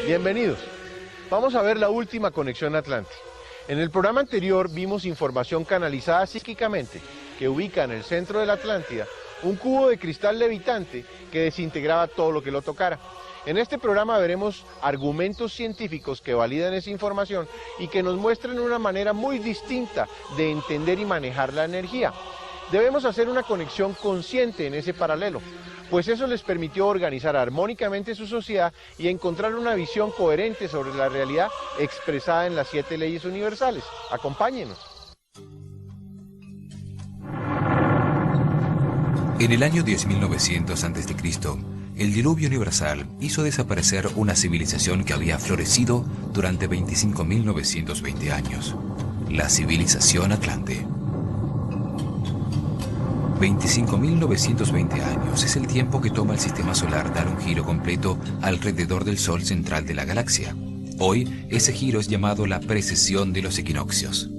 Bienvenidos. Vamos a ver la última conexión Atlántica. En el programa anterior vimos información canalizada psíquicamente que ubica en el centro de la Atlántida un cubo de cristal levitante que desintegraba todo lo que lo tocara. En este programa veremos argumentos científicos que validan esa información y que nos muestran una manera muy distinta de entender y manejar la energía. Debemos hacer una conexión consciente en ese paralelo, pues eso les permitió organizar armónicamente su sociedad y encontrar una visión coherente sobre la realidad expresada en las 7 leyes universales. Acompáñenos. En el año 10.900 a.C., el diluvio universal hizo desaparecer una civilización que había florecido durante 25.920 años, la civilización Atlante. 25.920 años es el tiempo que toma el sistema solar dar un giro completo alrededor del Sol central de la galaxia. Hoy, ese giro es llamado la precesión de los equinoccios.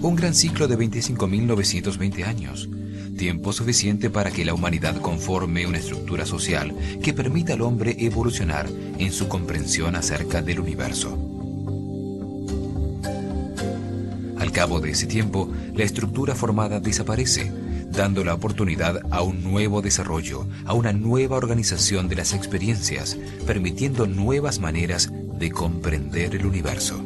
Un gran ciclo de 25.920 años, tiempo suficiente para que la humanidad conforme una estructura social que permita al hombre evolucionar en su comprensión acerca del universo. Al cabo de ese tiempo, la estructura formada desaparece, dando la oportunidad a un nuevo desarrollo, a una nueva organización de las experiencias, permitiendo nuevas maneras de comprender el universo.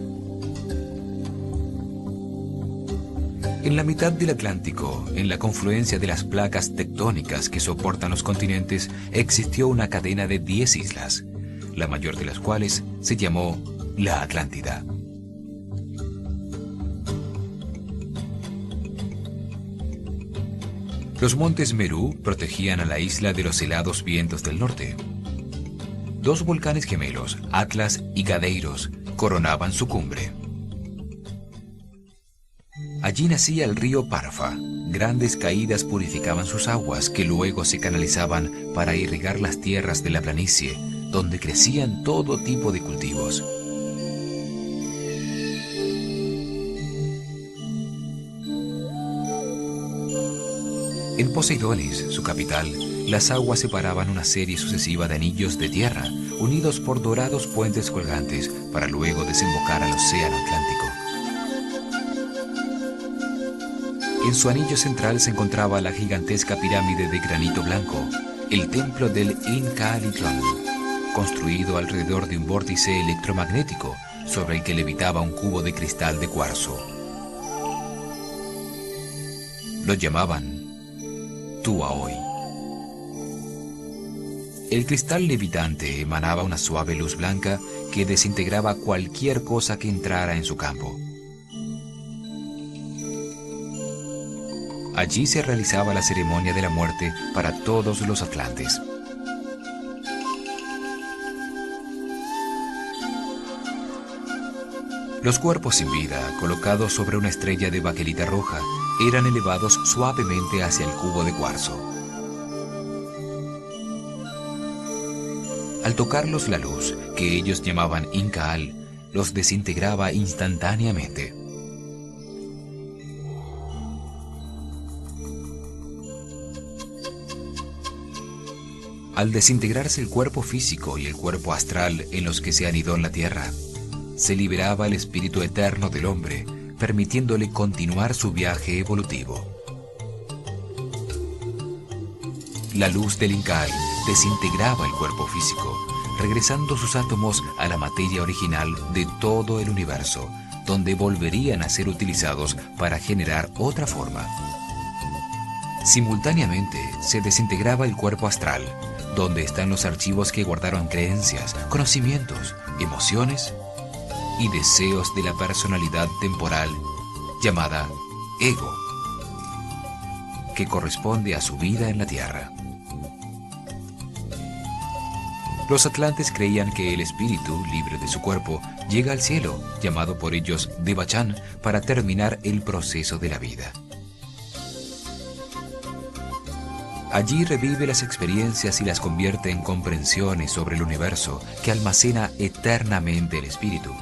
En la mitad del Atlántico, en la confluencia de las placas tectónicas que soportan los continentes, existió una cadena de 10 islas, la mayor de las cuales se llamó la Atlántida. Los montes Merú protegían a la isla de los helados vientos del norte. 2 volcanes gemelos, Atlas y Gadeiros, coronaban su cumbre. Allí nacía el río Parfa. Grandes caídas purificaban sus aguas, que luego se canalizaban para irrigar las tierras de la planicie, donde crecían todo tipo de cultivos. En Poseidonis, su capital, las aguas separaban una serie sucesiva de anillos de tierra, unidos por dorados puentes colgantes, para luego desembocar al océano Atlántico. En su anillo central se encontraba la gigantesca pirámide de granito blanco, el templo del Incaalitlán, construido alrededor de un vórtice electromagnético sobre el que levitaba un cubo de cristal de cuarzo. Lo llamaban Tuaoi. El cristal levitante emanaba una suave luz blanca que desintegraba cualquier cosa que entrara en su campo. Allí se realizaba la ceremonia de la muerte para todos los atlantes. Los cuerpos sin vida, colocados sobre una estrella de baquelita roja, eran elevados suavemente hacia el cubo de cuarzo. Al tocarlos la luz, que ellos llamaban Incaal, los desintegraba instantáneamente. Al desintegrarse el cuerpo físico y el cuerpo astral en los que se anidó en la tierra, se liberaba el espíritu eterno del hombre, permitiéndole continuar su viaje evolutivo. La luz del Incaal desintegraba el cuerpo físico, regresando sus átomos a la materia original de todo el universo, donde volverían a ser utilizados para generar otra forma. Simultáneamente se desintegraba el cuerpo astral, donde están los archivos que guardaron creencias, conocimientos, emociones y deseos de la personalidad temporal llamada ego, que corresponde a su vida en la Tierra. Los atlantes creían que el espíritu, libre de su cuerpo, llega al cielo, llamado por ellos Devachan, para terminar el proceso de la vida. Allí revive las experiencias y las convierte en comprensiones sobre el universo que almacena eternamente el espíritu.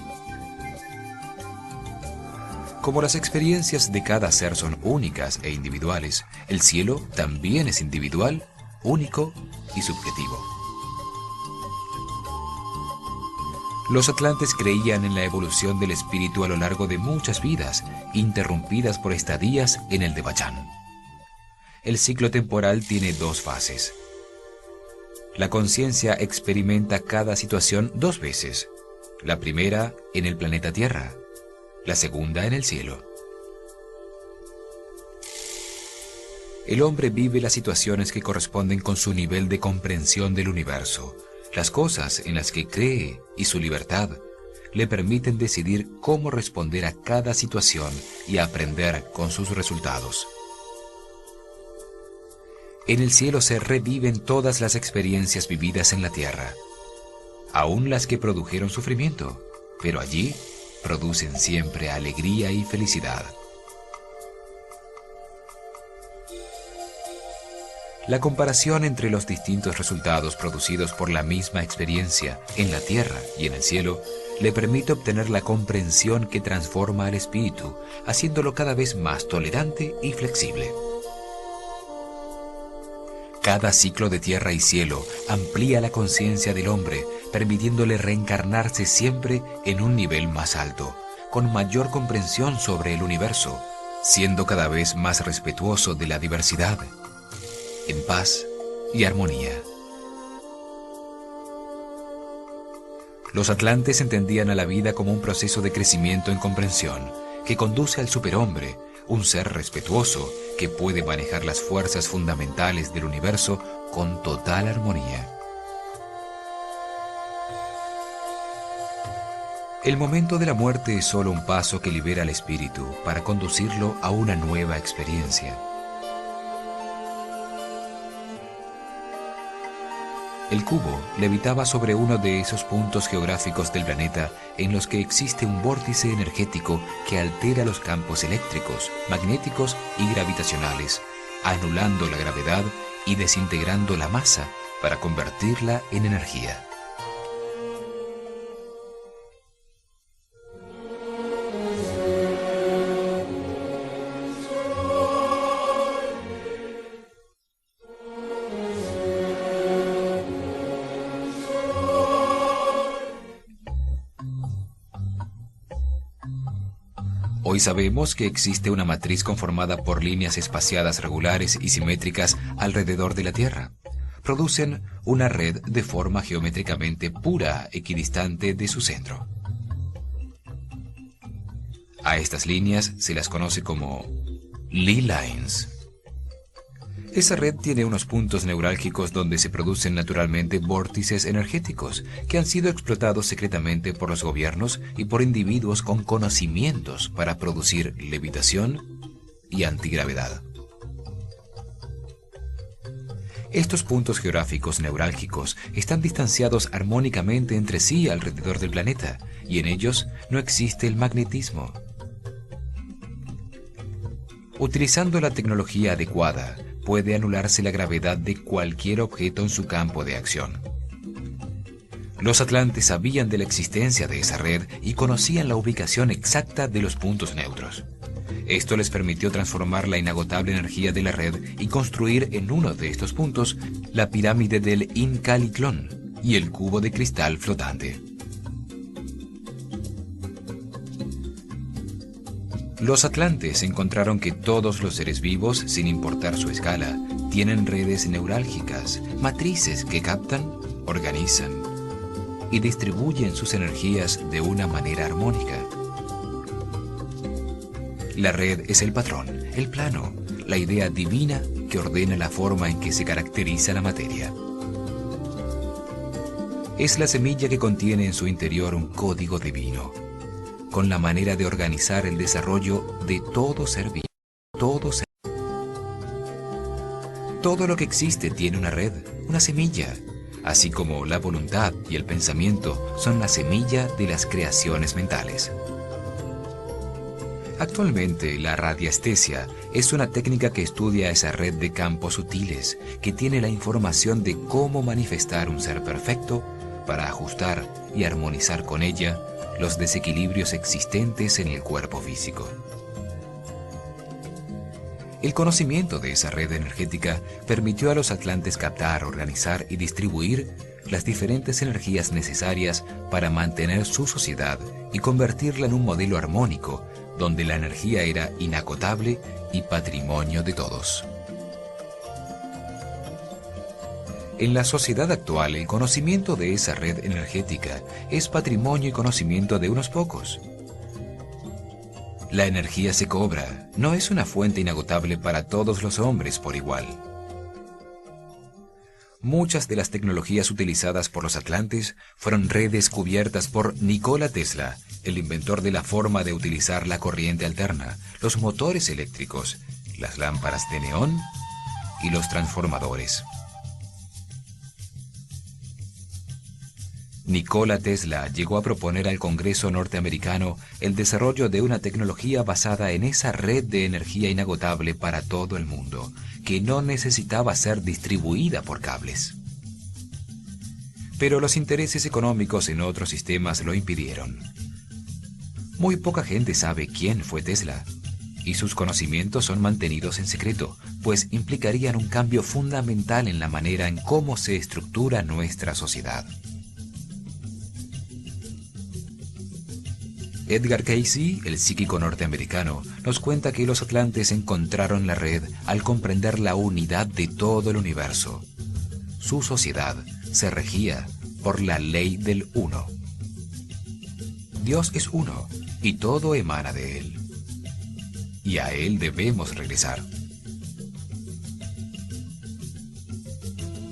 Como las experiencias de cada ser son únicas e individuales, el cielo también es individual, único y subjetivo. Los atlantes creían en la evolución del espíritu a lo largo de muchas vidas, interrumpidas por estadías en el Devachan. El ciclo temporal tiene dos fases. La conciencia experimenta cada situación dos veces. La primera en el planeta Tierra, la segunda en el cielo. El hombre vive las situaciones que corresponden con su nivel de comprensión del universo. Las cosas en las que cree y su libertad le permiten decidir cómo responder a cada situación y aprender con sus resultados. En el cielo se reviven todas las experiencias vividas en la tierra, aún las que produjeron sufrimiento, pero allí producen siempre alegría y felicidad. La comparación entre los distintos resultados producidos por la misma experiencia en la tierra y en el cielo le permite obtener la comprensión que transforma al espíritu, haciéndolo cada vez más tolerante y flexible. Cada ciclo de tierra y cielo amplía la conciencia del hombre, permitiéndole reencarnarse siempre en un nivel más alto, con mayor comprensión sobre el universo, siendo cada vez más respetuoso de la diversidad, en paz y armonía. Los atlantes entendían a la vida como un proceso de crecimiento en comprensión, que conduce al superhombre, un ser respetuoso que puede manejar las fuerzas fundamentales del universo con total armonía. El momento de la muerte es solo un paso que libera al espíritu para conducirlo a una nueva experiencia. El cubo levitaba sobre uno de esos puntos geográficos del planeta en los que existe un vórtice energético que altera los campos eléctricos, magnéticos y gravitacionales, anulando la gravedad y desintegrando la masa para convertirla en energía. Hoy sabemos que existe una matriz conformada por líneas espaciadas regulares y simétricas alrededor de la Tierra. Producen una red de forma geométricamente pura, equidistante de su centro. A estas líneas se las conoce como Lie Lines. Esa red tiene unos puntos neurálgicos donde se producen naturalmente vórtices energéticos que han sido explotados secretamente por los gobiernos y por individuos con conocimientos para producir levitación y antigravedad. Estos puntos geográficos neurálgicos están distanciados armónicamente entre sí alrededor del planeta y en ellos no existe el magnetismo. Utilizando la tecnología adecuada, puede anularse la gravedad de cualquier objeto en su campo de acción. Los atlantes sabían de la existencia de esa red y conocían la ubicación exacta de los puntos neutros. Esto les permitió transformar la inagotable energía de la red y construir en uno de estos puntos la pirámide del Incalitlón y el cubo de cristal flotante. Los atlantes encontraron que todos los seres vivos, sin importar su escala, tienen redes neurálgicas, matrices que captan, organizan y distribuyen sus energías de una manera armónica. La red es el patrón, el plano, la idea divina que ordena la forma en que se caracteriza la materia. Es la semilla que contiene en su interior un código divino, con la manera de organizar el desarrollo de todo ser vivo. Todo lo que existe tiene una red, una semilla. así como la voluntad y el pensamiento son la semilla de las creaciones mentales. Actualmente, la radiestesia es una técnica que estudia esa red de campos sutiles que tiene la información de cómo manifestar un ser perfecto para ajustar y armonizar con ella los desequilibrios existentes en el cuerpo físico. El conocimiento de esa red energética permitió a los atlantes captar, organizar y distribuir las diferentes energías necesarias para mantener su sociedad y convertirla en un modelo armónico, donde la energía era inagotable y patrimonio de todos. En la sociedad actual, el conocimiento de esa red energética es patrimonio y conocimiento de unos pocos. La energía se cobra, no es una fuente inagotable para todos los hombres por igual. Muchas de las tecnologías utilizadas por los atlantes fueron redescubiertas por Nikola Tesla, el inventor de la forma de utilizar la corriente alterna, los motores eléctricos, las lámparas de neón y los transformadores. Nikola Tesla llegó a proponer al Congreso norteamericano el desarrollo de una tecnología basada en esa red de energía inagotable para todo el mundo, que no necesitaba ser distribuida por cables. Pero los intereses económicos en otros sistemas lo impidieron. Muy poca gente sabe quién fue Tesla, y sus conocimientos son mantenidos en secreto, pues implicarían un cambio fundamental en la manera en cómo se estructura nuestra sociedad. Edgar Cayce, el psíquico norteamericano, nos cuenta que los atlantes encontraron la red al comprender la unidad de todo el universo. Su sociedad se regía por la ley del uno. Dios es uno y todo emana de Él. Y a Él debemos regresar.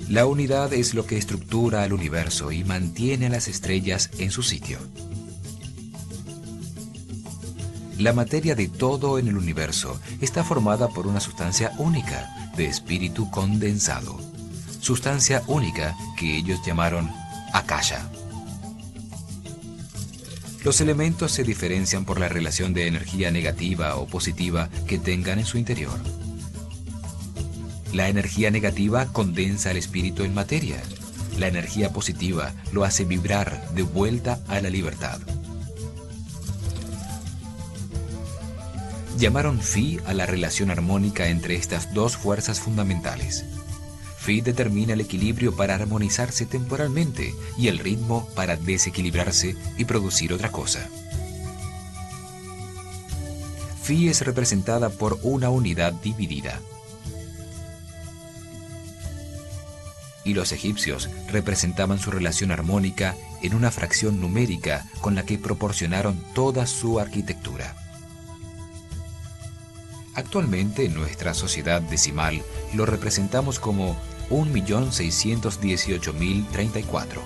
La unidad es lo que estructura al universo y mantiene a las estrellas en su sitio. La materia de todo en el universo está formada por una sustancia única de espíritu condensado. Sustancia única que ellos llamaron Akasha. Los elementos se diferencian por la relación de energía negativa o positiva que tengan en su interior. La energía negativa condensa el espíritu en materia. La energía positiva lo hace vibrar de vuelta a la libertad. Llamaron Phi a la relación armónica entre estas dos fuerzas fundamentales. Phi determina el equilibrio para armonizarse temporalmente y el ritmo para desequilibrarse y producir otra cosa. Phi es representada por una unidad dividida. Y los egipcios representaban su relación armónica en una fracción numérica con la que proporcionaron toda su arquitectura. Actualmente en nuestra sociedad decimal lo representamos como 1.618.034,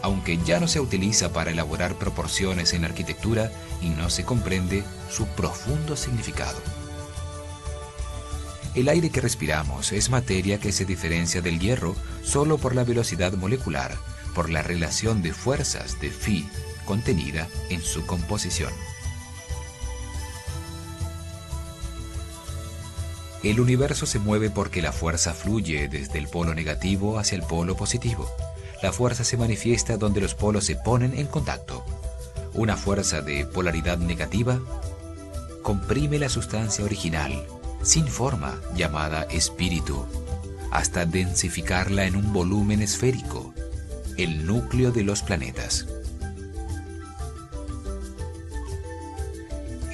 aunque ya no se utiliza para elaborar proporciones en arquitectura y no se comprende su profundo significado. El aire que respiramos es materia que se diferencia del hierro solo por la velocidad molecular, por la relación de fuerzas de Phi contenida en su composición. El universo se mueve porque la fuerza fluye desde el polo negativo hacia el polo positivo. La fuerza se manifiesta donde los polos se ponen en contacto. Una fuerza de polaridad negativa comprime la sustancia original, sin forma, llamada espíritu, hasta densificarla en un volumen esférico, el núcleo de los planetas.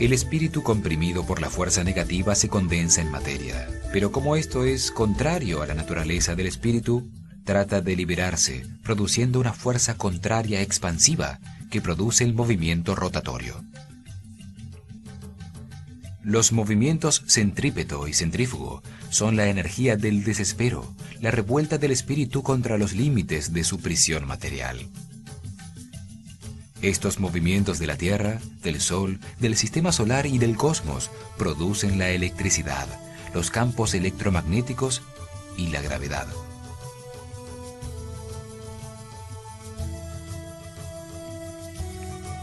El espíritu comprimido por la fuerza negativa se condensa en materia, pero como esto es contrario a la naturaleza del espíritu, trata de liberarse, produciendo una fuerza contraria expansiva que produce el movimiento rotatorio. Los movimientos centrípeto y centrífugo son la energía del desespero, la revuelta del espíritu contra los límites de su prisión material. Estos movimientos de la Tierra, del Sol, del Sistema Solar y del cosmos producen la electricidad, los campos electromagnéticos y la gravedad.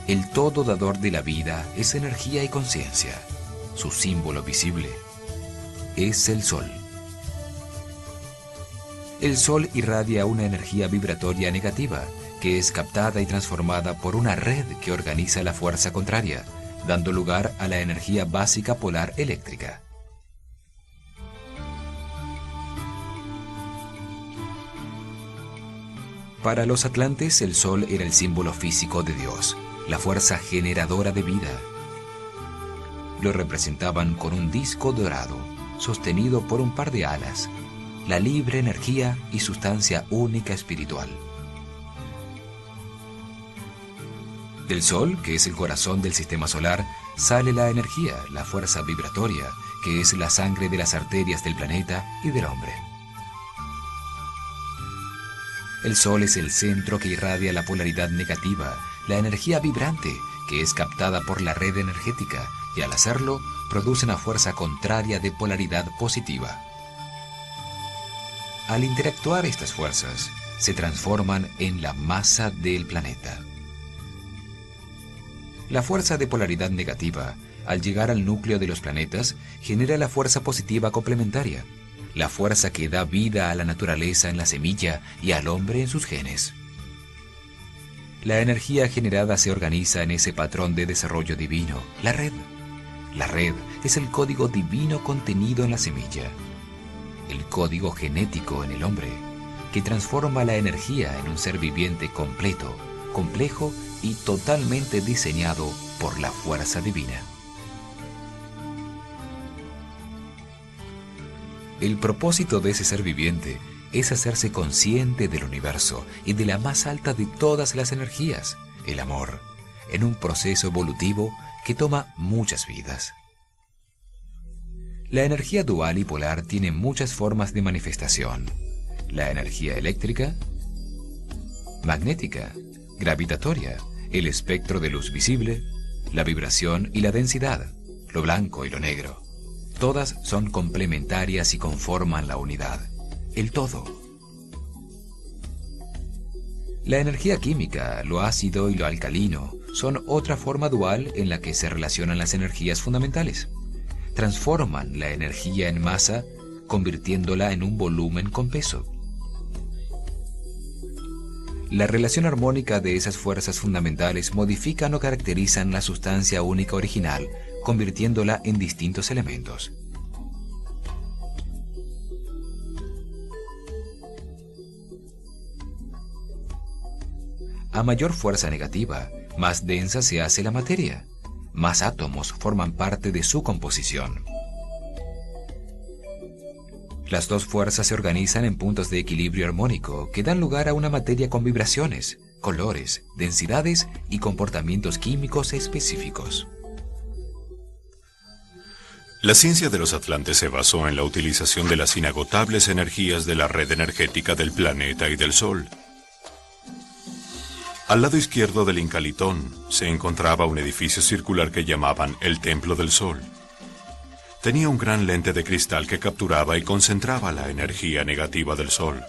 El todo dador de la vida es energía y conciencia. Su símbolo visible es el Sol. El Sol irradia una energía vibratoria negativa que es captada y transformada por una red que organiza la fuerza contraria, dando lugar a la energía básica polar eléctrica. Para los atlantes, el Sol era el símbolo físico de Dios, la fuerza generadora de vida. Lo representaban con un disco dorado, sostenido por un par de alas, la libre energía y sustancia única espiritual. Del Sol, que es el corazón del sistema solar, sale la energía, la fuerza vibratoria, que es la sangre de las arterias del planeta y del hombre. El Sol es el centro que irradia la polaridad negativa, la energía vibrante, que es captada por la red energética, y al hacerlo, produce una fuerza contraria de polaridad positiva. Al interactuar estas fuerzas, se transforman en la masa del planeta. La fuerza de polaridad negativa, al llegar al núcleo de los planetas, genera la fuerza positiva complementaria, la fuerza que da vida a la naturaleza en la semilla y al hombre en sus genes. La energía generada se organiza en ese patrón de desarrollo divino, la red. La red es el código divino contenido en la semilla, el código genético en el hombre, que transforma la energía en un ser viviente completo, complejo y totalmente diseñado por la fuerza divina. El propósito de ese ser viviente es hacerse consciente del universo y de la más alta de todas las energías, el amor, en un proceso evolutivo que toma muchas vidas. La energía dual y polar tiene muchas formas de manifestación. La energía eléctrica, magnética, gravitatoria, el espectro de luz visible, la vibración y la densidad, lo blanco y lo negro. Todas son complementarias y conforman la unidad, el todo. La energía química, lo ácido y lo alcalino, son otra forma dual en la que se relacionan las energías fundamentales. Transforman la energía en masa, convirtiéndola en un volumen con peso. La relación armónica de esas fuerzas fundamentales modifican o caracterizan la sustancia única original, convirtiéndola en distintos elementos. A mayor fuerza negativa, más densa se hace la materia, más átomos forman parte de su composición. Las dos fuerzas se organizan en puntos de equilibrio armónico que dan lugar a una materia con vibraciones, colores, densidades y comportamientos químicos específicos. La ciencia de los atlantes se basó en la utilización de las inagotables energías de la red energética del planeta y del Sol. Al lado izquierdo del Incalitón se encontraba un edificio circular que llamaban el Templo del Sol. Tenía un gran lente de cristal que capturaba y concentraba la energía negativa del Sol.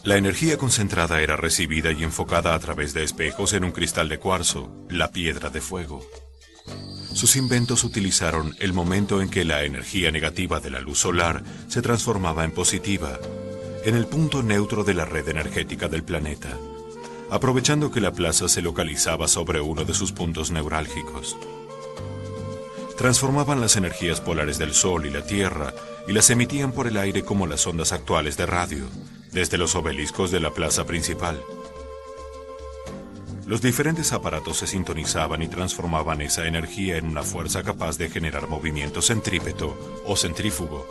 La energía concentrada era recibida y enfocada a través de espejos en un cristal de cuarzo, la piedra de fuego. Sus inventos utilizaron el momento en que la energía negativa de la luz solar se transformaba en positiva, en el punto neutro de la red energética del planeta, aprovechando que la plaza se localizaba sobre uno de sus puntos neurálgicos. Transformaban las energías polares del Sol y la Tierra y las emitían por el aire como las ondas actuales de radio, desde los obeliscos de la plaza principal. Los diferentes aparatos se sintonizaban y transformaban esa energía en una fuerza capaz de generar movimiento centrípeto o centrífugo.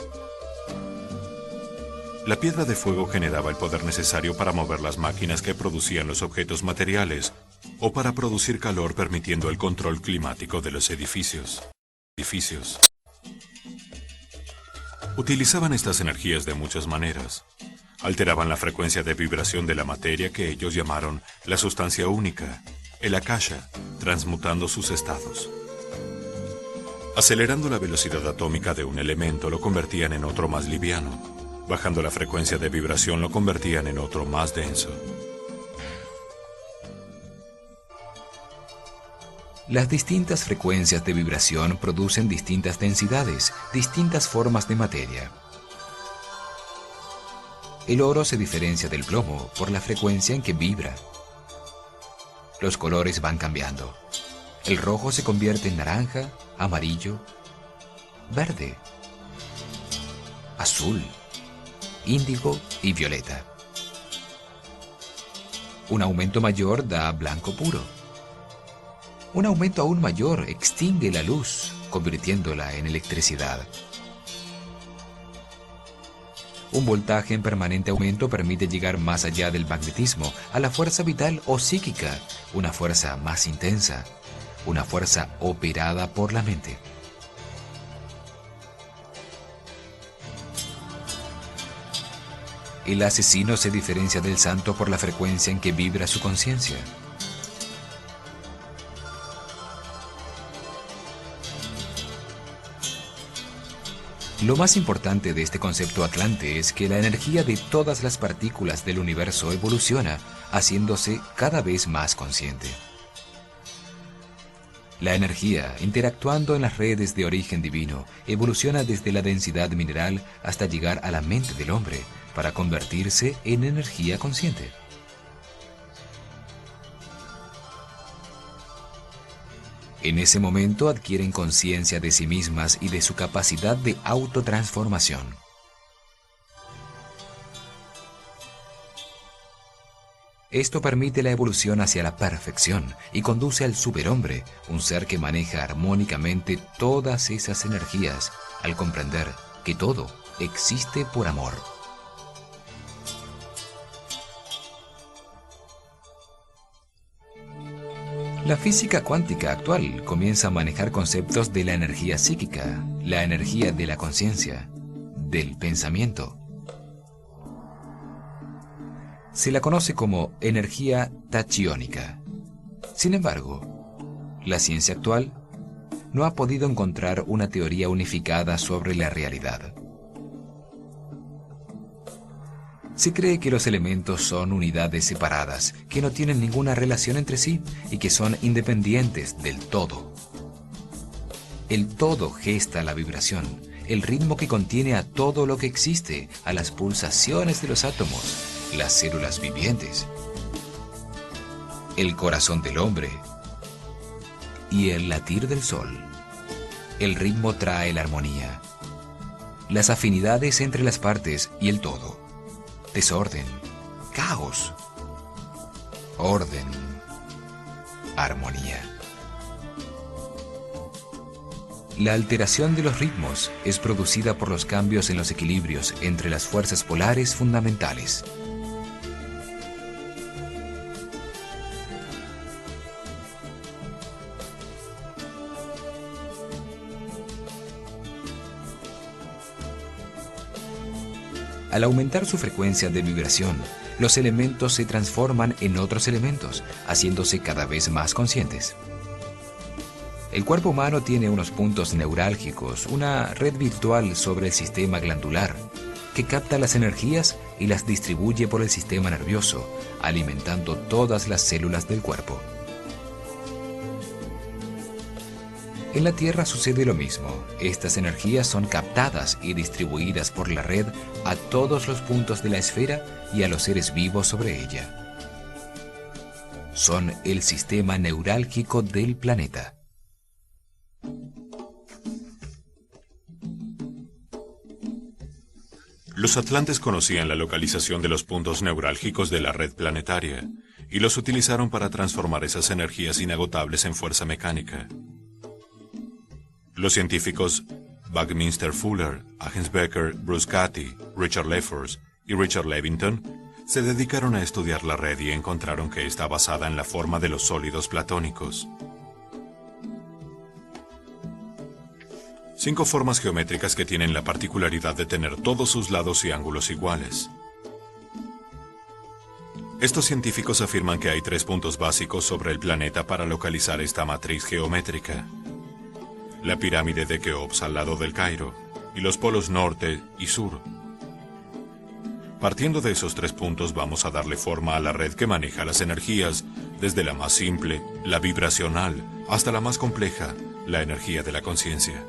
La piedra de fuego generaba el poder necesario para mover las máquinas que producían los objetos materiales o para producir calor permitiendo el control climático de los edificios. Utilizaban estas energías de muchas maneras. Alteraban la frecuencia de vibración de la materia que ellos llamaron la sustancia única, el akasha, transmutando sus estados. Acelerando la velocidad atómica de un elemento lo convertían en otro más liviano. Bajando la frecuencia de vibración lo convertían en otro más denso. Las distintas frecuencias de vibración producen distintas densidades, distintas formas de materia. El oro se diferencia del plomo por la frecuencia en que vibra. Los colores van cambiando. El rojo se convierte en naranja, amarillo, verde, azul, índigo y violeta. Un aumento mayor da blanco puro. Un aumento aún mayor extingue la luz, convirtiéndola en electricidad. Un voltaje en permanente aumento permite llegar más allá del magnetismo, a la fuerza vital o psíquica, una fuerza más intensa, una fuerza operada por la mente. El asesino se diferencia del santo por la frecuencia en que vibra su conciencia. Lo más importante de este concepto atlante es que la energía de todas las partículas del universo evoluciona, haciéndose cada vez más consciente. La energía, interactuando en las redes de origen divino, evoluciona desde la densidad mineral hasta llegar a la mente del hombre, para convertirse en energía consciente. En ese momento adquieren conciencia de sí mismas y de su capacidad de autotransformación. Esto permite la evolución hacia la perfección y conduce al superhombre, un ser que maneja armónicamente todas esas energías, al comprender que todo existe por amor. La física cuántica actual comienza a manejar conceptos de la energía psíquica, la energía de la conciencia, del pensamiento. Se la conoce como energía tachiónica. Sin embargo, la ciencia actual no ha podido encontrar una teoría unificada sobre la realidad. Se cree que los elementos son unidades separadas, que no tienen ninguna relación entre sí y que son independientes del todo. El todo gesta la vibración, el ritmo que contiene a todo lo que existe, a las pulsaciones de los átomos, las células vivientes, el corazón del hombre y el latir del sol. El ritmo trae la armonía, las afinidades entre las partes y el todo. Desorden, caos, orden, armonía. La alteración de los ritmos es producida por los cambios en los equilibrios entre las fuerzas polares fundamentales. Al aumentar su frecuencia de vibración, los elementos se transforman en otros elementos, haciéndose cada vez más conscientes. El cuerpo humano tiene unos puntos neurálgicos, una red virtual sobre el sistema glandular, que capta las energías y las distribuye por el sistema nervioso, alimentando todas las células del cuerpo. En la Tierra sucede lo mismo. Estas energías son captadas y distribuidas por la red a todos los puntos de la esfera y a los seres vivos sobre ella. Son el sistema neurálgico del planeta. Los atlantes conocían la localización de los puntos neurálgicos de la red planetaria y los utilizaron para transformar esas energías inagotables en fuerza mecánica. Los científicos Buckminster Fuller, Agnes Becker, Bruce Cathy, Richard Lefors y Richard Levington se dedicaron a estudiar la red y encontraron que está basada en la forma de los sólidos platónicos. 5 formas geométricas que tienen la particularidad de tener todos sus lados y ángulos iguales. Estos científicos afirman que hay 3 puntos básicos sobre el planeta para localizar esta matriz geométrica: la pirámide de Keops al lado del Cairo y los polos norte y sur. Partiendo de esos 3 puntos vamos a darle forma a la red que maneja las energías desde la más simple, la vibracional, hasta la más compleja, la energía de la conciencia.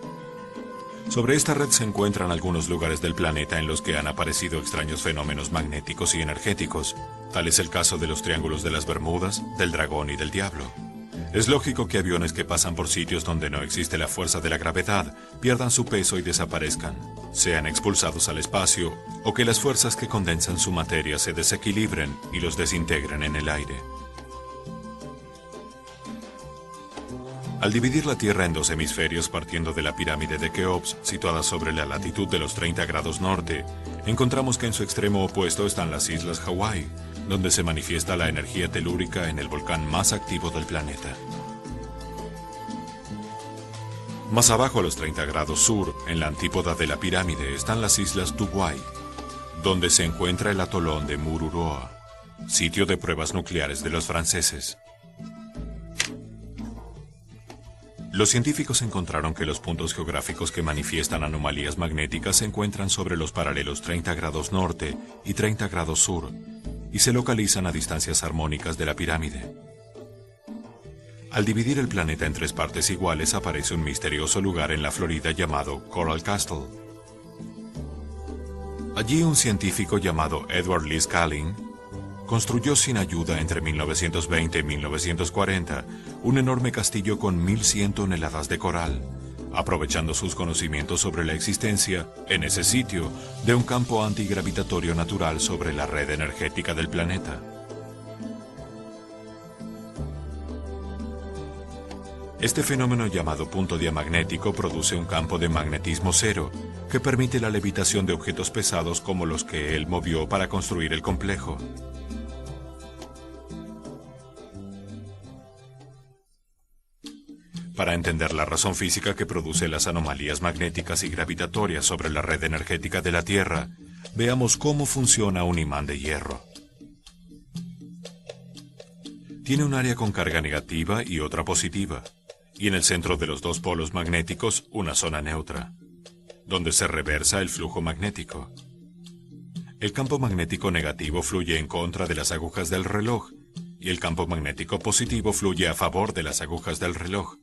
Sobre esta red se encuentran algunos lugares del planeta en los que han aparecido extraños fenómenos magnéticos y energéticos. Tal es el caso de los triángulos de las Bermudas, del Dragón y del Diablo. Es lógico que aviones que pasan por sitios donde no existe la fuerza de la gravedad pierdan su peso y desaparezcan, sean expulsados al espacio o que las fuerzas que condensan su materia se desequilibren y los desintegren en el aire. Al dividir la Tierra en dos hemisferios partiendo de la pirámide de Keops, situada sobre la latitud de los 30 grados norte, encontramos que en su extremo opuesto están las islas Hawái, donde se manifiesta la energía telúrica en el volcán más activo del planeta. Más abajo a los 30 grados sur, en la antípoda de la pirámide, están las islas Tubuai, donde se encuentra el atolón de Mururoa, sitio de pruebas nucleares de los franceses. Los científicos encontraron que los puntos geográficos que manifiestan anomalías magnéticas se encuentran sobre los paralelos 30 grados norte y 30 grados sur y se localizan a distancias armónicas de la pirámide. Al dividir el planeta en tres partes iguales aparece un misterioso lugar en la Florida llamado Coral Castle. Allí un científico llamado Edward Lee Scaling construyó sin ayuda entre 1920 y 1940 un enorme castillo con 1.100 toneladas de coral, aprovechando sus conocimientos sobre la existencia, en ese sitio, de un campo antigravitatorio natural sobre la red energética del planeta. Este fenómeno llamado punto diamagnético produce un campo de magnetismo cero que permite la levitación de objetos pesados como los que él movió para construir el complejo. Para entender la razón física que produce las anomalías magnéticas y gravitatorias sobre la red energética de la Tierra, veamos cómo funciona un imán de hierro. Tiene un área con carga negativa y otra positiva, y en el centro de los dos polos magnéticos una zona neutra, donde se reversa el flujo magnético. El campo magnético negativo fluye en contra de las agujas del reloj, y el campo magnético positivo fluye a favor de las agujas del reloj.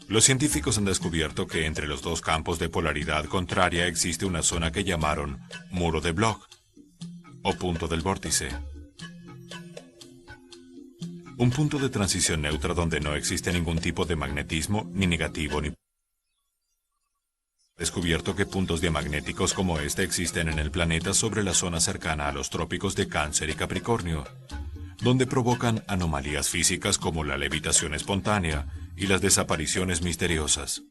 Los científicos han descubierto que entre los dos campos de polaridad contraria existe una zona que llamaron muro de Bloch, o punto del vórtice. Un punto de transición neutra donde no existe ningún tipo de magnetismo, ni negativo ni... Descubierto que puntos diamagnéticos como este existen en el planeta sobre la zona cercana a los trópicos de Cáncer y Capricornio, donde provocan anomalías físicas como la levitación espontánea y las desapariciones misteriosas.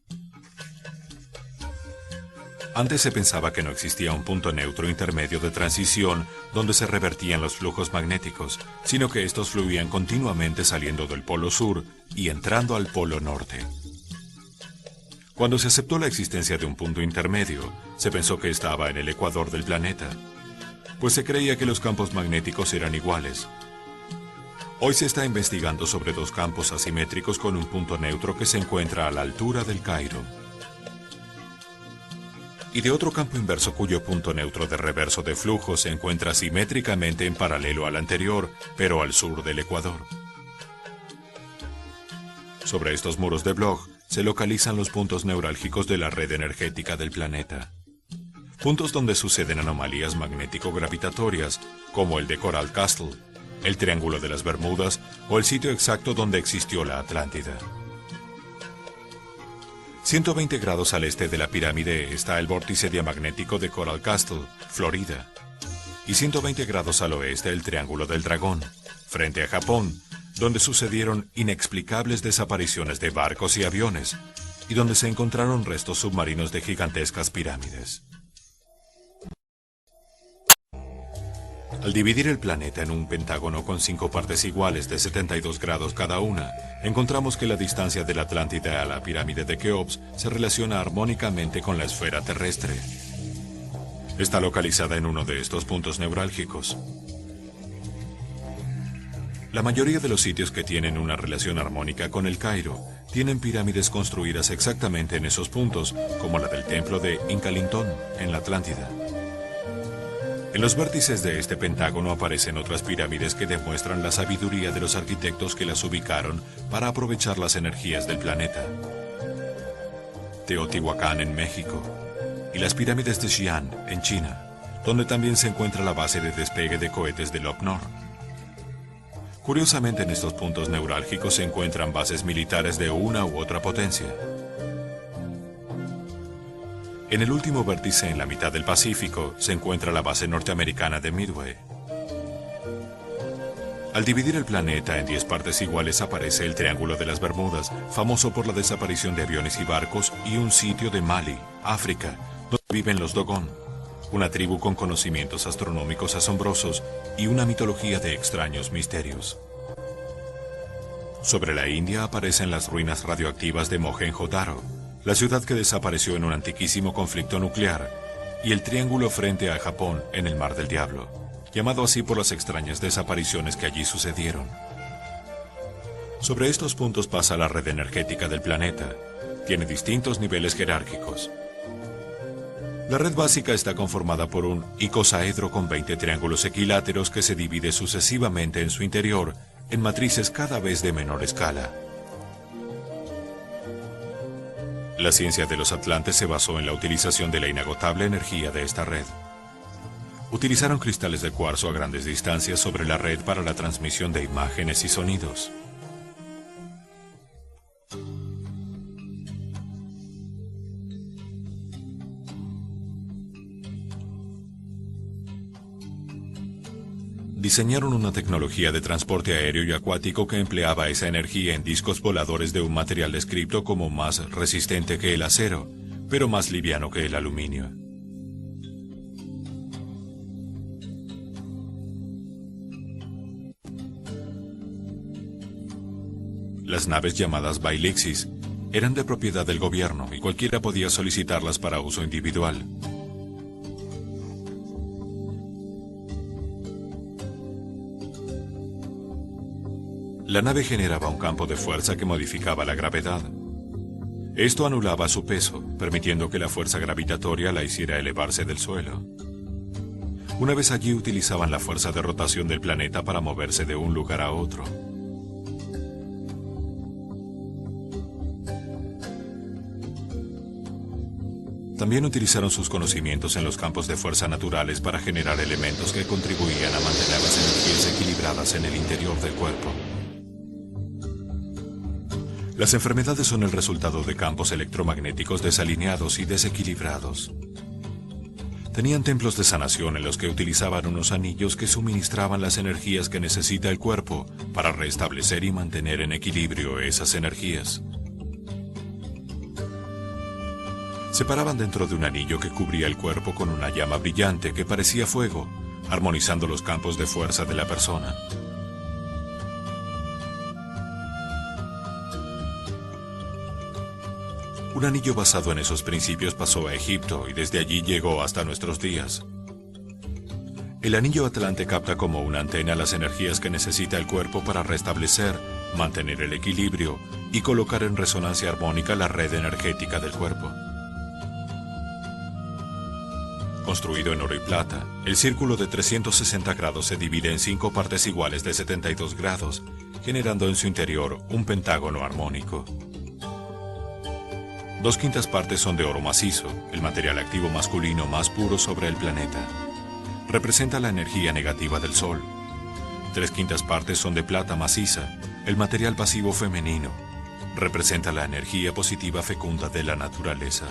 Antes se pensaba que no existía un punto neutro intermedio de transición donde se revertían los flujos magnéticos, sino que estos fluían continuamente saliendo del polo sur y entrando al polo norte. Cuando se aceptó la existencia de un punto intermedio, se pensó que estaba en el ecuador del planeta, pues se creía que los campos magnéticos eran iguales. Hoy se está investigando sobre dos campos asimétricos con un punto neutro que se encuentra a la altura del Cairo, y de otro campo inverso cuyo punto neutro de reverso de flujo se encuentra simétricamente en paralelo al anterior, pero al sur del ecuador. Sobre estos muros de Bloch se localizan los puntos neurálgicos de la red energética del planeta. Puntos donde suceden anomalías magnético-gravitatorias, como el de Coral Castle, el Triángulo de las Bermudas o el sitio exacto donde existió la Atlántida. 120 grados al este de la pirámide está el vórtice diamagnético de Coral Castle, Florida, y 120 grados al oeste el Triángulo del Dragón, frente a Japón, donde sucedieron inexplicables desapariciones de barcos y aviones, y donde se encontraron restos submarinos de gigantescas pirámides. Al dividir el planeta en un pentágono con 5 partes iguales de 72 grados cada una, encontramos que la distancia de la Atlántida a la pirámide de Keops se relaciona armónicamente con la esfera terrestre. Está localizada en uno de estos puntos neurálgicos. La mayoría de los sitios que tienen una relación armónica con el Cairo tienen pirámides construidas exactamente en esos puntos, como la del templo de Inkalintón, en la Atlántida. En los vértices de este pentágono aparecen otras pirámides que demuestran la sabiduría de los arquitectos que las ubicaron para aprovechar las energías del planeta. Teotihuacán en México y las pirámides de Xi'an en China, donde también se encuentra la base de despegue de cohetes de Loc Nor. Curiosamente, en estos puntos neurálgicos se encuentran bases militares de una u otra potencia. En el último vértice, en la mitad del Pacífico, se encuentra la base norteamericana de Midway. Al dividir el planeta en 10 partes iguales aparece el Triángulo de las Bermudas, famoso por la desaparición de aviones y barcos, y un sitio de Mali, África, donde viven los Dogon, una tribu con conocimientos astronómicos asombrosos y una mitología de extraños misterios. Sobre la India aparecen las ruinas radioactivas de Mohenjo-Daro, la ciudad que desapareció en un antiquísimo conflicto nuclear, y el triángulo frente a Japón en el Mar del Diablo, llamado así por las extrañas desapariciones que allí sucedieron. Sobre estos puntos pasa la red energética del planeta. Tiene distintos niveles jerárquicos. La red básica está conformada por un icosaedro con 20 triángulos equiláteros que se divide sucesivamente en su interior en matrices cada vez de menor escala. La ciencia de los atlantes se basó en la utilización de la inagotable energía de esta red. Utilizaron cristales de cuarzo a grandes distancias sobre la red para la transmisión de imágenes y sonidos. Diseñaron una tecnología de transporte aéreo y acuático que empleaba esa energía en discos voladores de un material descrito como más resistente que el acero, pero más liviano que el aluminio. Las naves llamadas Bailixis eran de propiedad del gobierno y cualquiera podía solicitarlas para uso individual. La nave generaba un campo de fuerza que modificaba la gravedad. Esto anulaba su peso, permitiendo que la fuerza gravitatoria la hiciera elevarse del suelo. Una vez allí utilizaban la fuerza de rotación del planeta para moverse de un lugar a otro. También utilizaron sus conocimientos en los campos de fuerza naturales para generar elementos que contribuían a mantener las energías equilibradas en el interior del cuerpo. Las enfermedades son el resultado de campos electromagnéticos desalineados y desequilibrados. Tenían templos de sanación en los que utilizaban unos anillos que suministraban las energías que necesita el cuerpo para restablecer y mantener en equilibrio esas energías. Se paraban dentro de un anillo que cubría el cuerpo con una llama brillante que parecía fuego, armonizando los campos de fuerza de la persona. Un anillo basado en esos principios pasó a Egipto y desde allí llegó hasta nuestros días. El anillo Atlante capta como una antena las energías que necesita el cuerpo para restablecer, mantener el equilibrio y colocar en resonancia armónica la red energética del cuerpo. Construido en oro y plata, el círculo de 360 grados se divide en 5 partes iguales de 72 grados, generando en su interior un pentágono armónico. 2/5 partes son de oro macizo, el material activo masculino más puro sobre el planeta. Representa la energía negativa del Sol. 3/5 partes son de plata maciza, el material pasivo femenino. Representa la energía positiva fecunda de la naturaleza.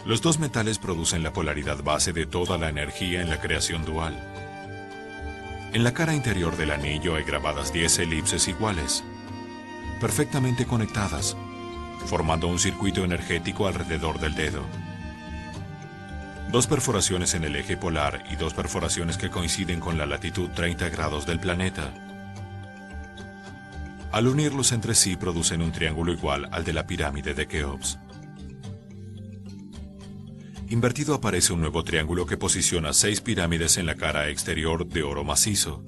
Los dos metales producen la polaridad base de toda la energía en la creación dual. En la cara interior del anillo hay grabadas 10 elipses iguales, perfectamente conectadas, formando un circuito energético alrededor del dedo. 2 perforaciones en el eje polar y 2 perforaciones que coinciden con la latitud 30 grados del planeta. Al unirlos entre sí producen un triángulo igual al de la pirámide de Keops. Invertido aparece un nuevo triángulo que posiciona 6 pirámides en la cara exterior de oro macizo,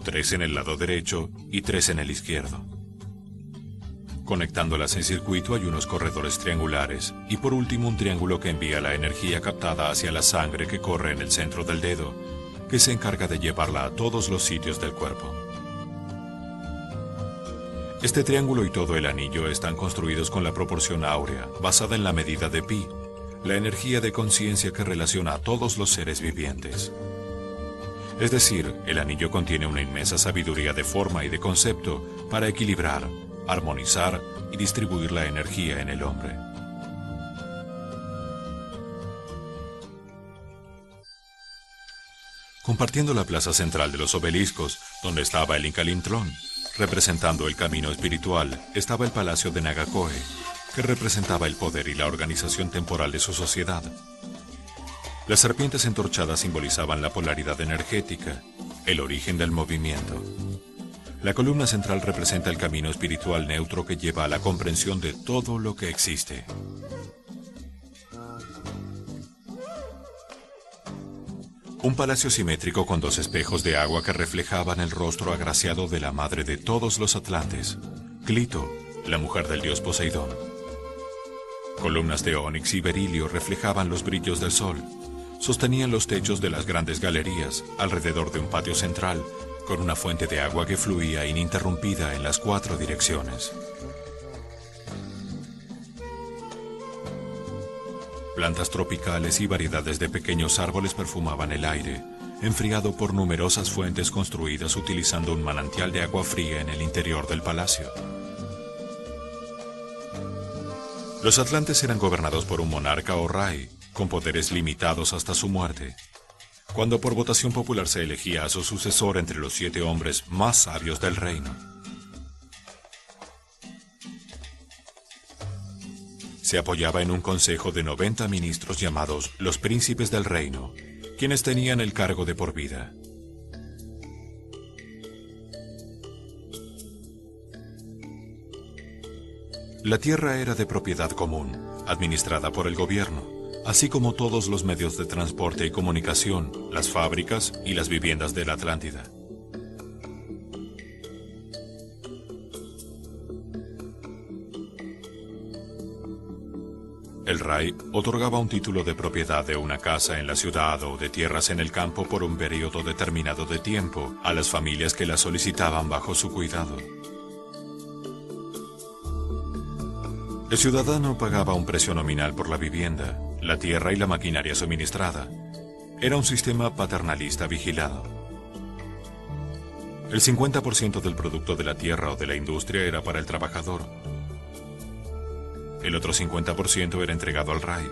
3 en el lado derecho y 3 en el izquierdo. Conectándolas en circuito hay unos corredores triangulares y por último un triángulo que envía la energía captada hacia la sangre que corre en el centro del dedo, que se encarga de llevarla a todos los sitios del cuerpo. Este triángulo y todo el anillo están construidos con la proporción áurea, basada en la medida de pi, la energía de conciencia que relaciona a todos los seres vivientes. Es decir, el anillo contiene una inmensa sabiduría de forma y de concepto para equilibrar, armonizar y distribuir la energía en el hombre. Compartiendo la plaza central de los obeliscos, donde estaba el Incalintrón, representando el camino espiritual, estaba el palacio de Nagakoe, que representaba el poder y la organización temporal de su sociedad. Las serpientes entorchadas simbolizaban la polaridad energética, el origen del movimiento. La columna central representa el camino espiritual neutro que lleva a la comprensión de todo lo que existe. Un palacio simétrico con dos espejos de agua que reflejaban el rostro agraciado de la madre de todos los atlantes, Clito, la mujer del dios Poseidón. Columnas de ónix y berilio reflejaban los brillos del sol. Sostenían los techos de las grandes galerías alrededor de un patio central con una fuente de agua que fluía ininterrumpida en las 4 direcciones. Plantas tropicales y variedades de pequeños árboles perfumaban el aire, enfriado por numerosas fuentes construidas utilizando un manantial de agua fría en el interior del palacio. Los atlantes eran gobernados por un monarca o rey, con poderes limitados hasta su muerte, cuando por votación popular se elegía a su sucesor entre los 7 hombres más sabios del reino. Se apoyaba en un consejo de 90 ministros llamados los príncipes del reino, quienes tenían el cargo de por vida. La tierra era de propiedad común, administrada por el gobierno, así como todos los medios de transporte y comunicación, las fábricas y las viviendas de la Atlántida. El rey otorgaba un título de propiedad de una casa en la ciudad o de tierras en el campo por un periodo determinado de tiempo a las familias que la solicitaban bajo su cuidado. El ciudadano pagaba un precio nominal por la vivienda, la tierra y la maquinaria suministrada. Era un sistema paternalista vigilado. El 50% del producto de la tierra o de la industria era para el trabajador. El otro 50% era entregado al rey.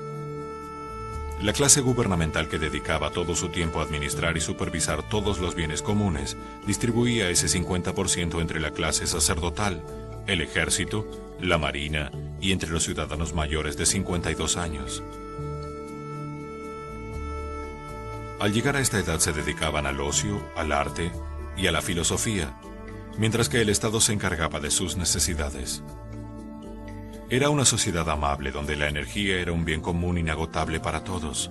La clase gubernamental que dedicaba todo su tiempo a administrar y supervisar todos los bienes comunes, distribuía ese 50% entre la clase sacerdotal, el ejército, la marina y entre los ciudadanos mayores de 52 años. Al llegar a esta edad se dedicaban al ocio, al arte y a la filosofía, mientras que el Estado se encargaba de sus necesidades. Era una sociedad amable donde la energía era un bien común inagotable para todos.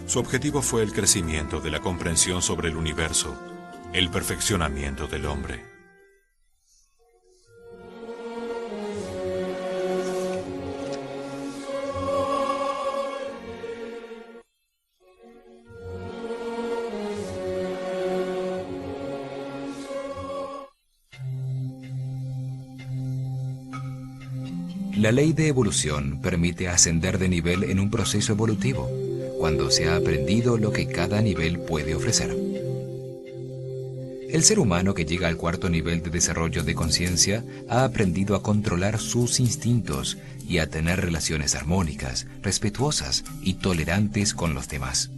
Su objetivo fue el crecimiento de la comprensión sobre el universo, el perfeccionamiento del hombre. La ley de evolución permite ascender de nivel en un proceso evolutivo, cuando se ha aprendido lo que cada nivel puede ofrecer. El ser humano que llega al 4º nivel de desarrollo de conciencia ha aprendido a controlar sus instintos y a tener relaciones armónicas, respetuosas y tolerantes con los demás.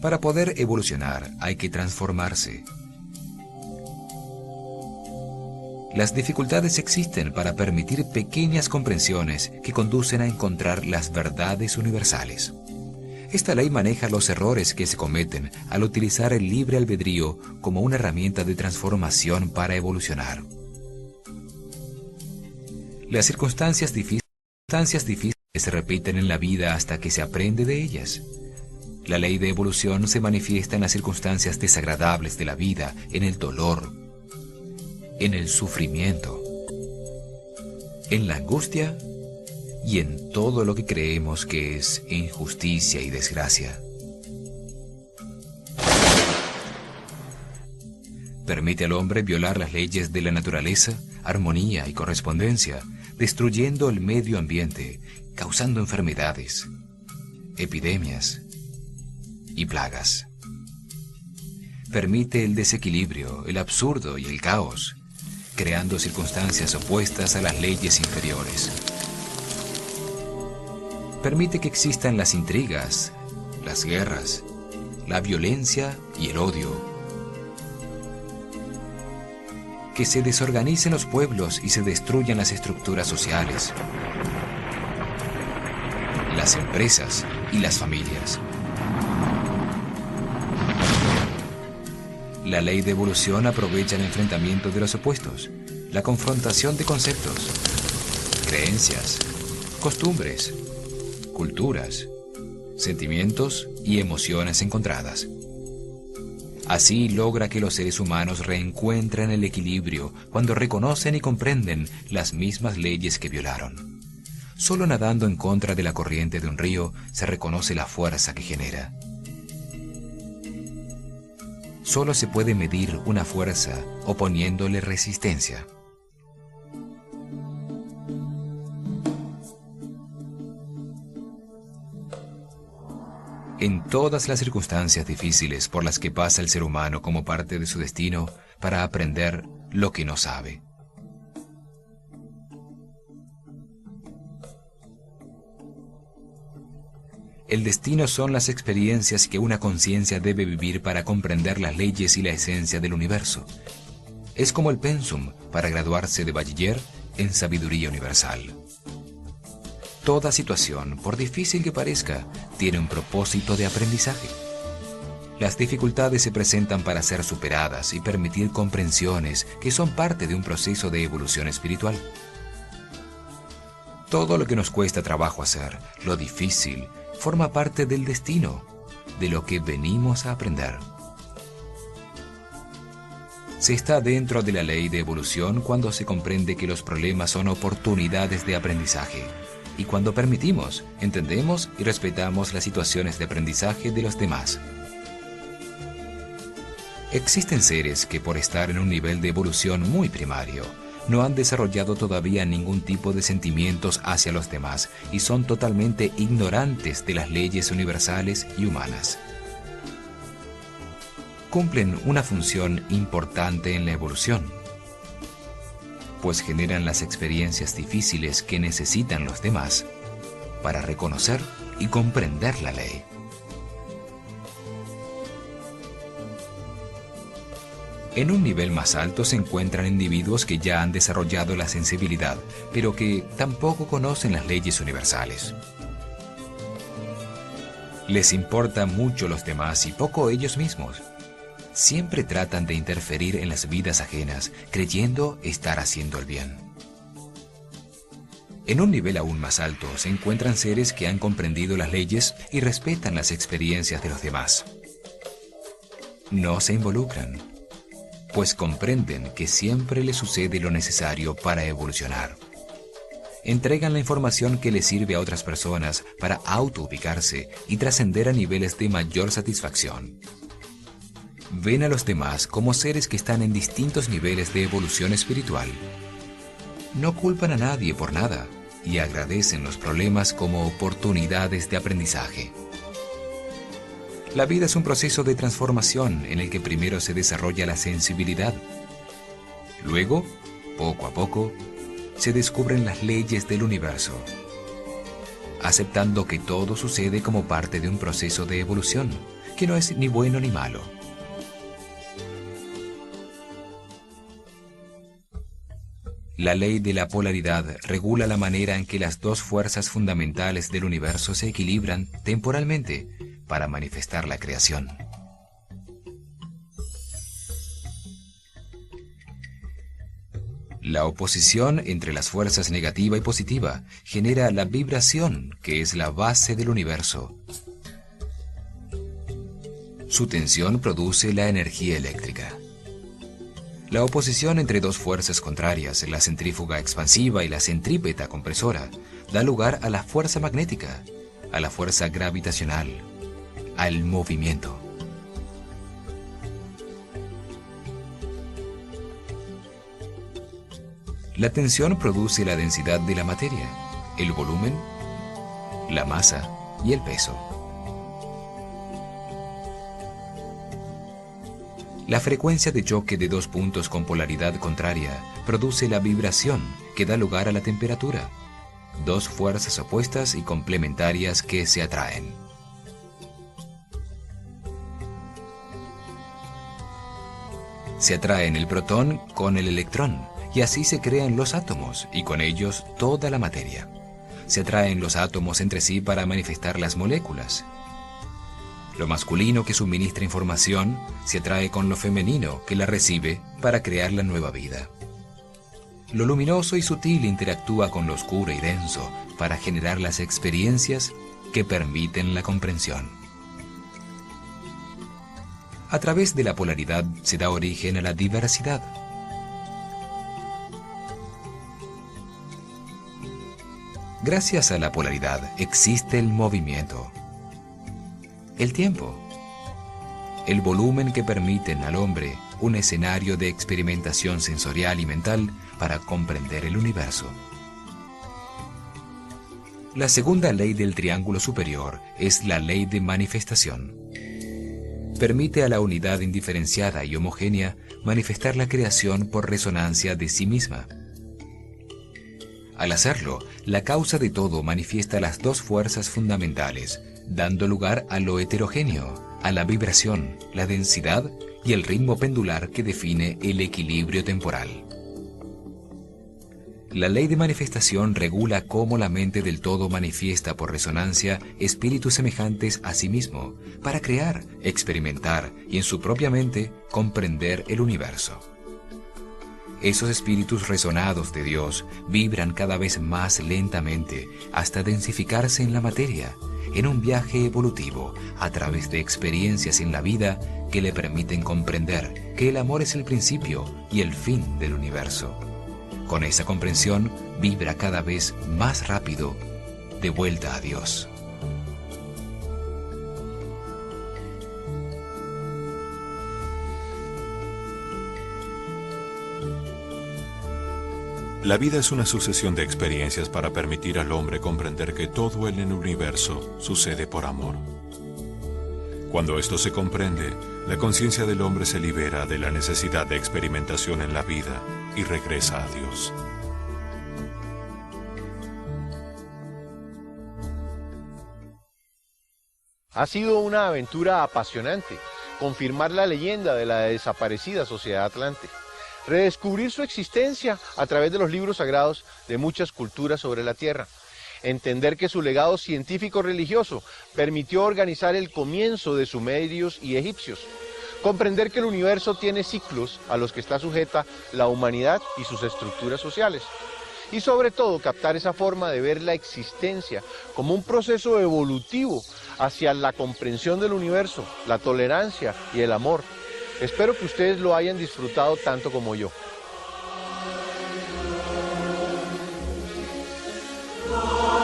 Para poder evolucionar hay que transformarse. Las dificultades existen para permitir pequeñas comprensiones que conducen a encontrar las verdades universales. Esta ley maneja los errores que se cometen al utilizar el libre albedrío como una herramienta de transformación para evolucionar. Las circunstancias difíciles se repiten en la vida hasta que se aprende de ellas. La ley de evolución se manifiesta en las circunstancias desagradables de la vida, en el dolor. en el sufrimiento, en la angustia y en todo lo que creemos que es injusticia y desgracia. Permite al hombre violar las leyes de la naturaleza, armonía y correspondencia, destruyendo el medio ambiente, causando enfermedades, epidemias y plagas. Permite el desequilibrio, el absurdo y el caos, creando circunstancias opuestas a las leyes inferiores. Permite que existan las intrigas, las guerras, la violencia y el odio. Que se desorganicen los pueblos y se destruyan las estructuras sociales, las empresas y las familias. La ley de evolución aprovecha el enfrentamiento de los opuestos, la confrontación de conceptos, creencias, costumbres, culturas, sentimientos y emociones encontradas. Así logra que los seres humanos reencuentren el equilibrio cuando reconocen y comprenden las mismas leyes que violaron. Solo nadando en contra de la corriente de un río se reconoce la fuerza que genera. Solo se puede medir una fuerza oponiéndole resistencia. En todas las circunstancias difíciles por las que pasa el ser humano como parte de su destino para aprender lo que no sabe. El destino son las experiencias que una conciencia debe vivir para comprender las leyes y la esencia del universo. Es como el pensum para graduarse de bachiller en sabiduría universal. Toda situación, por difícil que parezca, tiene un propósito de aprendizaje. Las dificultades se presentan para ser superadas y permitir comprensiones que son parte de un proceso de evolución espiritual. Todo lo que nos cuesta trabajo hacer, lo difícil, forma parte del destino, de lo que venimos a aprender. Se está dentro de la ley de evolución cuando se comprende que los problemas son oportunidades de aprendizaje. Y cuando permitimos, entendemos y respetamos las situaciones de aprendizaje de los demás. Existen seres que por estar en un nivel de evolución muy primario, no han desarrollado todavía ningún tipo de sentimientos hacia los demás y son totalmente ignorantes de las leyes universales y humanas. Cumplen una función importante en la evolución, pues generan las experiencias difíciles que necesitan los demás para reconocer y comprender la ley. En un nivel más alto se encuentran individuos que ya han desarrollado la sensibilidad, pero que tampoco conocen las leyes universales. Les importa mucho los demás y poco ellos mismos. Siempre tratan de interferir en las vidas ajenas, creyendo estar haciendo el bien. En un nivel aún más alto se encuentran seres que han comprendido las leyes y respetan las experiencias de los demás. No se involucran, pues comprenden que siempre les sucede lo necesario para evolucionar. Entregan la información que les sirve a otras personas para autoubicarse y trascender a niveles de mayor satisfacción. Ven a los demás como seres que están en distintos niveles de evolución espiritual. No culpan a nadie por nada y agradecen los problemas como oportunidades de aprendizaje. La vida es un proceso de transformación en el que primero se desarrolla la sensibilidad. Luego, poco a poco, se descubren las leyes del universo, aceptando que todo sucede como parte de un proceso de evolución, que no es ni bueno ni malo. La ley de la polaridad regula la manera en que las dos fuerzas fundamentales del universo se equilibran temporalmente para manifestar la creación. La oposición entre las fuerzas negativa y positiva genera la vibración, que es la base del universo. Su tensión produce la energía eléctrica. La oposición entre dos fuerzas contrarias, la centrífuga expansiva y la centrípeta compresora, da lugar a la fuerza magnética, a la fuerza gravitacional, al movimiento. La tensión produce la densidad de la materia, el volumen, la masa y el peso. La frecuencia de choque de dos puntos con polaridad contraria produce la vibración que da lugar a la temperatura. Dos fuerzas opuestas y complementarias que se atraen. Se atraen el protón con el electrón y así se crean los átomos y con ellos toda la materia. Se atraen los átomos entre sí para manifestar las moléculas. Lo masculino que suministra información se atrae con lo femenino que la recibe para crear la nueva vida. Lo luminoso y sutil interactúa con lo oscuro y denso para generar las experiencias que permiten la comprensión. A través de la polaridad se da origen a la diversidad. Gracias a la polaridad existe el movimiento, el tiempo, el volumen que permiten al hombre un escenario de experimentación sensorial y mental para comprender el universo. La segunda ley del triángulo superior es la ley de manifestación. Permite a la unidad indiferenciada y homogénea manifestar la creación por resonancia de sí misma. Al hacerlo, la causa de todo manifiesta las dos fuerzas fundamentales, dando lugar a lo heterogéneo, a la vibración, la densidad y el ritmo pendular que define el equilibrio temporal. La ley de manifestación regula cómo la mente del todo manifiesta por resonancia espíritus semejantes a sí mismo, para crear, experimentar y en su propia mente comprender el universo. Esos espíritus resonados de Dios vibran cada vez más lentamente hasta densificarse en la materia, en un viaje evolutivo a través de experiencias en la vida que le permiten comprender que el amor es el principio y el fin del universo. Con esa comprensión vibra cada vez más rápido de vuelta a Dios. La vida es una sucesión de experiencias para permitir al hombre comprender que todo en el universo sucede por amor. Cuando esto se comprende, la conciencia del hombre se libera de la necesidad de experimentación en la vida y regresa a Dios. Ha sido una aventura apasionante, confirmar la leyenda de la desaparecida Sociedad Atlante, redescubrir su existencia a través de los libros sagrados de muchas culturas sobre la Tierra, entender que su legado científico-religioso permitió organizar el comienzo de sumerios y egipcios, comprender que el universo tiene ciclos a los que está sujeta la humanidad y sus estructuras sociales, y sobre todo captar esa forma de ver la existencia como un proceso evolutivo hacia la comprensión del universo, la tolerancia y el amor. Espero que ustedes lo hayan disfrutado tanto como yo. Oh